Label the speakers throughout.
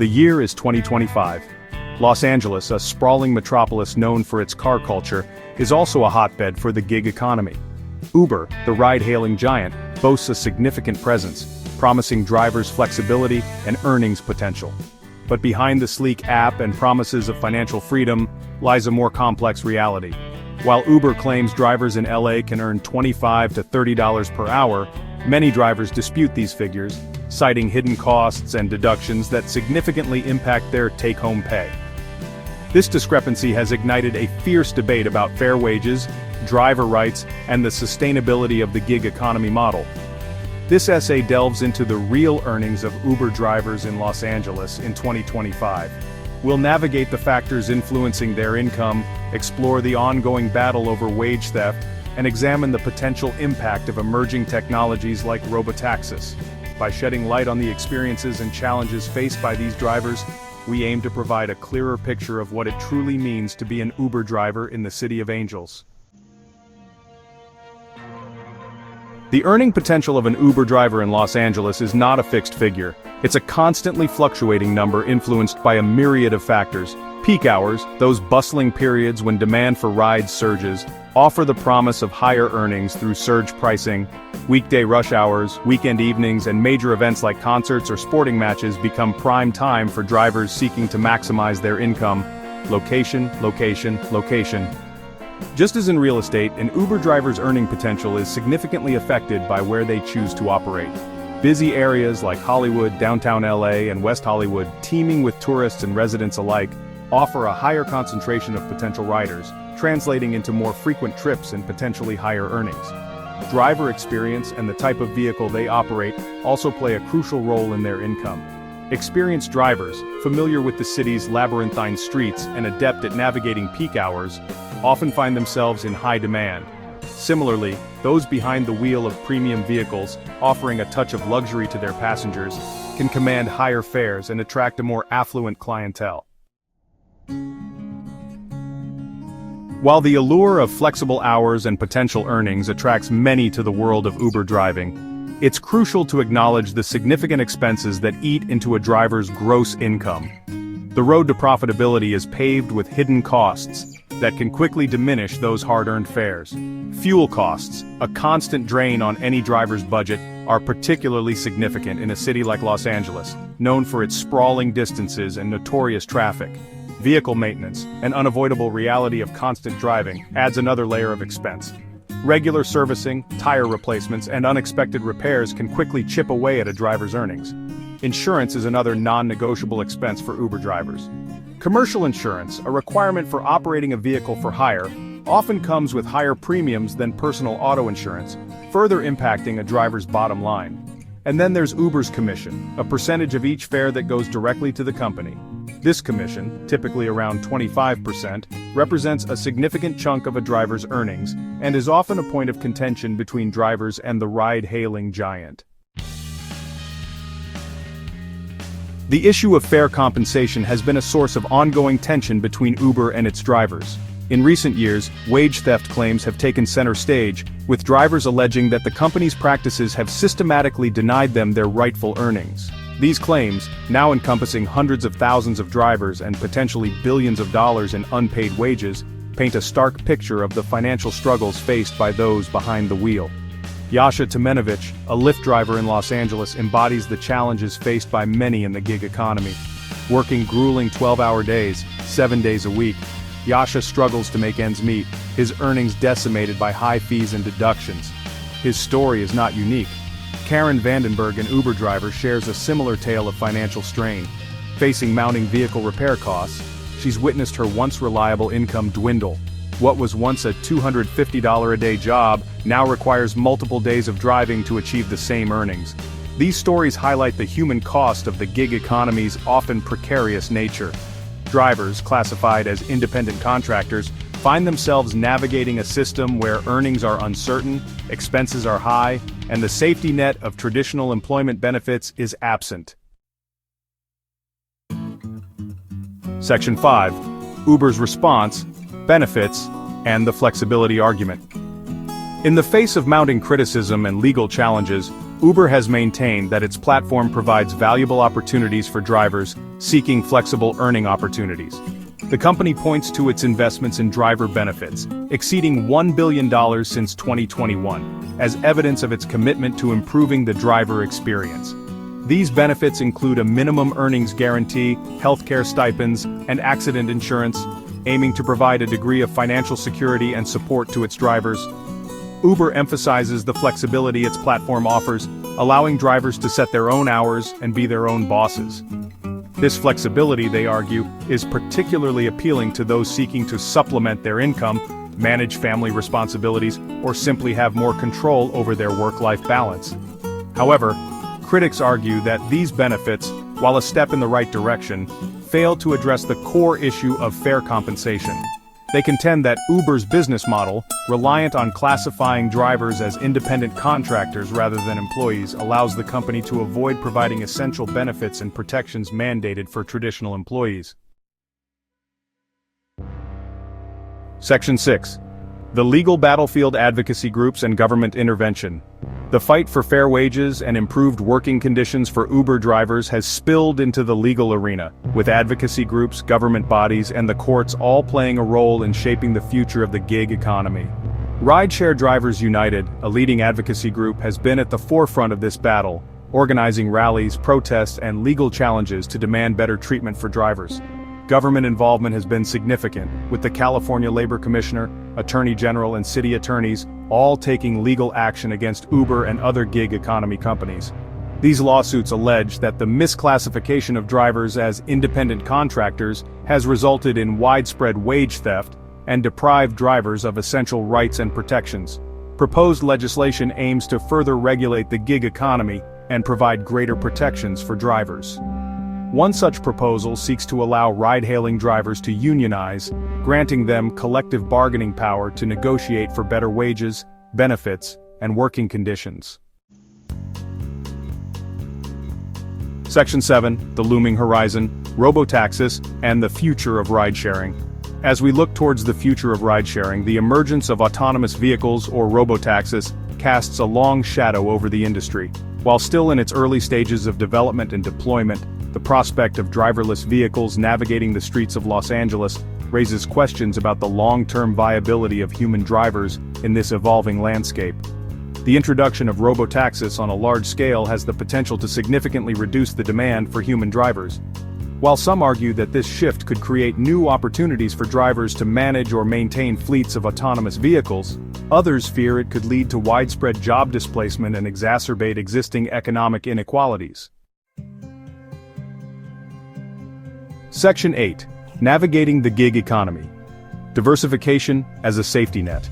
Speaker 1: The year is 2025. Los Angeles, a sprawling metropolis known for its car culture, is also a hotbed for the gig economy. Uber, the ride-hailing giant, boasts a significant presence, promising drivers flexibility and earnings potential. But behind the sleek app and promises of financial freedom lies a more complex reality. While Uber claims drivers in LA can earn $25 to $30 per hour, many drivers dispute these figures, citing hidden costs and deductions that significantly impact their take-home pay. This discrepancy has ignited a fierce debate about fair wages, driver rights, and the sustainability of the gig economy model. This essay delves into the real earnings of Uber drivers in Los Angeles in 2025. We'll navigate the factors influencing their income, explore the ongoing battle over wage theft, and examine the potential impact of emerging technologies like robotaxis. By shedding light on the experiences and challenges faced by these drivers, we aim to provide a clearer picture of what it truly means to be an Uber driver in the City of Angels. The earning potential of an Uber driver in Los Angeles is not a fixed figure. It's a constantly fluctuating number influenced by a myriad of factors. Peak hours, those bustling periods when demand for rides surges, offer the promise of higher earnings through surge pricing. Weekday rush hours, weekend evenings, and major events like concerts or sporting matches become prime time for drivers seeking to maximize their income. Location, location, location. Just as in real estate, an Uber driver's earning potential is significantly affected by where they choose to operate. Busy areas like Hollywood, downtown LA, and West Hollywood, teeming with tourists and residents alike, offer a higher concentration of potential riders, translating into more frequent trips and potentially higher earnings. Driver experience and the type of vehicle they operate also play a crucial role in their income. Experienced drivers, familiar with the city's labyrinthine streets and adept at navigating peak hours, often find themselves in high demand. Similarly, those behind the wheel of premium vehicles, offering a touch of luxury to their passengers, can command higher fares and attract a more affluent clientele. While the allure of flexible hours and potential earnings attracts many to the world of Uber driving, it's crucial to acknowledge the significant expenses that eat into a driver's gross income. The road to profitability is paved with hidden costs that can quickly diminish those hard-earned fares. Fuel costs, a constant drain on any driver's budget, are particularly significant in a city like Los Angeles, known for its sprawling distances and notorious traffic. Vehicle maintenance, an unavoidable reality of constant driving, adds another layer of expense. Regular servicing, tire replacements, and unexpected repairs can quickly chip away at a driver's earnings. Insurance is another non-negotiable expense for Uber drivers. Commercial insurance, a requirement for operating a vehicle for hire, often comes with higher premiums than personal auto insurance, further impacting a driver's bottom line. And then there's Uber's commission, a percentage of each fare that goes directly to the company. This commission, typically around 25%, represents a significant chunk of a driver's earnings, and is often a point of contention between drivers and the ride-hailing giant. The issue of fair compensation has been a source of ongoing tension between Uber and its drivers. In recent years, wage theft claims have taken center stage, with drivers alleging that the company's practices have systematically denied them their rightful earnings. These claims, now encompassing hundreds of thousands of drivers and potentially billions of dollars in unpaid wages, paint a stark picture of the financial struggles faced by those behind the wheel. Yasha Temenovich, a Lyft driver in Los Angeles, embodies the challenges faced by many in the gig economy. Working grueling 12-hour days, 7 days a week, Yasha struggles to make ends meet, his earnings decimated by high fees and deductions. His story is not unique. Karen Vandenberg, an Uber driver, shares a similar tale of financial strain. Facing mounting vehicle repair costs, she's witnessed her once reliable income dwindle. What was once a $250 a day job now requires multiple days of driving to achieve the same earnings. These stories highlight the human cost of the gig economy's often precarious nature. Drivers, classified as independent contractors, find themselves navigating a system where earnings are uncertain, expenses are high, and the safety net of traditional employment benefits is absent. Section 5. Uber's response, benefits, and the flexibility argument. In the face of mounting criticism and legal challenges, Uber has maintained that its platform provides valuable opportunities for drivers seeking flexible earning opportunities. The company points to its investments in driver benefits, exceeding $1 billion since 2021, as evidence of its commitment to improving the driver experience. These benefits include a minimum earnings guarantee, healthcare stipends, and accident insurance, aiming to provide a degree of financial security and support to its drivers. Uber emphasizes the flexibility its platform offers, allowing drivers to set their own hours and be their own bosses. This flexibility, they argue, is particularly appealing to those seeking to supplement their income, manage family responsibilities, or simply have more control over their work-life balance. However, critics argue that these benefits, while a step in the right direction, fail to address the core issue of fair compensation. They contend that Uber's business model, reliant on classifying drivers as independent contractors rather than employees, allows the company to avoid providing essential benefits and protections mandated for traditional employees. Section 6. The legal battlefield: advocacy groups and government intervention. The fight for fair wages and improved working conditions for Uber drivers has spilled into the legal arena, with advocacy groups, government bodies, and the courts all playing a role in shaping the future of the gig economy. Rideshare Drivers United, a leading advocacy group, has been at the forefront of this battle, organizing rallies, protests, and legal challenges to demand better treatment for drivers. Government involvement has been significant, with the California Labor Commissioner, Attorney General, and city attorneys all taking legal action against Uber and other gig economy companies. These lawsuits allege that the misclassification of drivers as independent contractors has resulted in widespread wage theft and deprived drivers of essential rights and protections. Proposed legislation aims to further regulate the gig economy and provide greater protections for drivers. One such proposal seeks to allow ride-hailing drivers to unionize, granting them collective bargaining power to negotiate for better wages, benefits, and working conditions. Section 7, the looming horizon, robotaxis, and the future of ride-sharing. As we look towards the future of ride-sharing, the emergence of autonomous vehicles, or robotaxis, casts a long shadow over the industry. While still in its early stages of development and deployment, the prospect of driverless vehicles navigating the streets of Los Angeles raises questions about the long-term viability of human drivers in this evolving landscape. The introduction of robotaxis on a large scale has the potential to significantly reduce the demand for human drivers. While some argue that this shift could create new opportunities for drivers to manage or maintain fleets of autonomous vehicles, others fear it could lead to widespread job displacement and exacerbate existing economic inequalities. Section 8. Navigating the gig economy. Diversification as a safety net.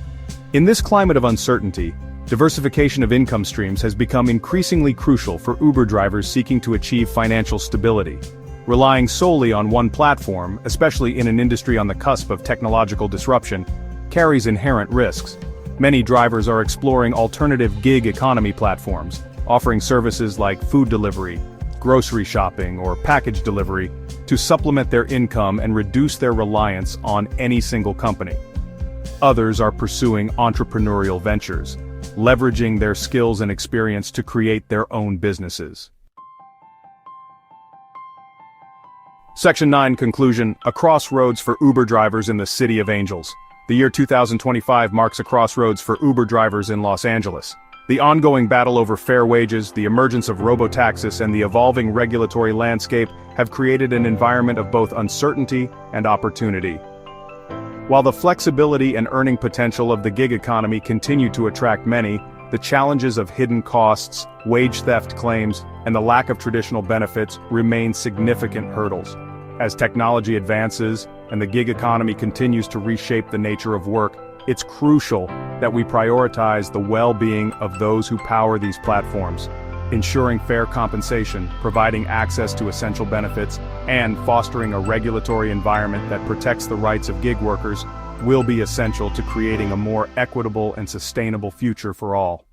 Speaker 1: In this climate of uncertainty, diversification of income streams has become increasingly crucial for Uber drivers seeking to achieve financial stability. Relying solely on one platform, especially in an industry on the cusp of technological disruption, carries inherent risks. Many drivers are exploring alternative gig economy platforms, offering services like food delivery, grocery shopping, or package delivery, to supplement their income and reduce their reliance on any single company. Others are pursuing entrepreneurial ventures, leveraging their skills and experience to create their own businesses. Section 9, conclusion: a crossroads for Uber drivers in the City of Angels. The year 2025 marks a crossroads for Uber drivers in Los Angeles. The ongoing battle over fair wages, the emergence of robotaxis, and the evolving regulatory landscape have created an environment of both uncertainty and opportunity. While the flexibility and earning potential of the gig economy continue to attract many, the challenges of hidden costs, wage theft claims, and the lack of traditional benefits remain significant hurdles. As technology advances and the gig economy continues to reshape the nature of work, it's crucial that we prioritize the well-being of those who power these platforms. Ensuring fair compensation, providing access to essential benefits, and fostering a regulatory environment that protects the rights of gig workers will be essential to creating a more equitable and sustainable future for all.